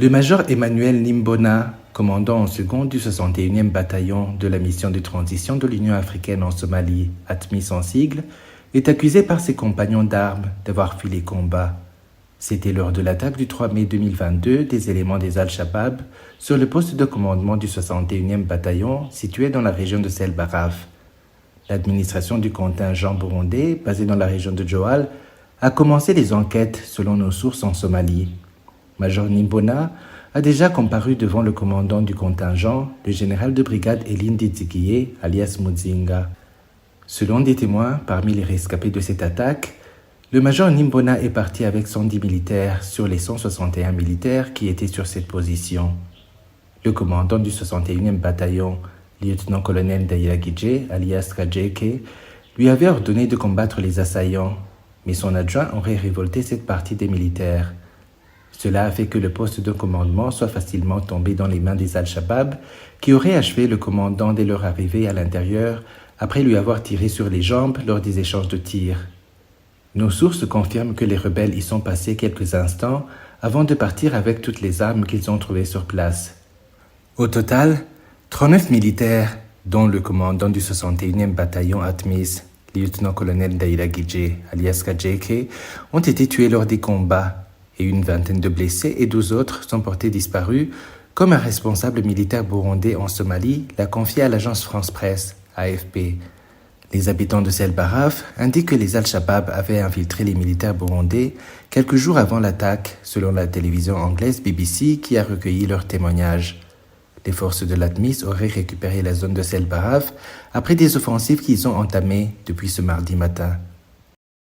Le major Emmanuel Nimbona, commandant en second du 61e bataillon de la mission de transition de l'Union africaine en Somalie, ATMIS en sigle, est accusé par ses compagnons d'armes d'avoir fui les combats. C'était lors de l'attaque du 3 mai 2022 des éléments des Al-Shabaab sur le poste de commandement du 61e bataillon situé dans la région de Selbaraf. L'administration du contingent burundais, basé dans la région de Joal, a commencé les enquêtes selon nos sources en Somalie. Major Nimbona a déjà comparu devant le commandant du contingent, le général de brigade Eline Didzigiye, alias Muzinga. Selon des témoins, parmi les rescapés de cette attaque, le major Nimbona est parti avec 110 militaires sur les 161 militaires qui étaient sur cette position. Le commandant du 61e bataillon, lieutenant-colonel Dayagije, alias Kajeke, lui avait ordonné de combattre les assaillants, mais son adjoint aurait révolté cette partie des militaires. Cela a fait que le poste de commandement soit facilement tombé dans les mains des Al-Shabaab, qui auraient achevé le commandant dès leur arrivée à l'intérieur, après lui avoir tiré sur les jambes lors des échanges de tirs. Nos sources confirment que les rebelles y sont passés quelques instants avant de partir avec toutes les armes qu'ils ont trouvées sur place. Au total, 39 militaires, dont le commandant du 61e bataillon ATMIS, lieutenant-colonel Dayagije, alias Kajeke, ont été tués lors des combats, et une vingtaine de blessés et 12 autres sont portés disparus, comme un responsable militaire burundais en Somalie l'a confié à l'agence France-Presse, AFP. Les habitants de Selbaraf indiquent que les Al-Shabaab avaient infiltré les militaires burundais quelques jours avant l'attaque, selon la télévision anglaise BBC qui a recueilli leurs témoignages. Les forces de l'ATMIS auraient récupéré la zone de Selbaraf après des offensives qu'ils ont entamées depuis ce mardi matin.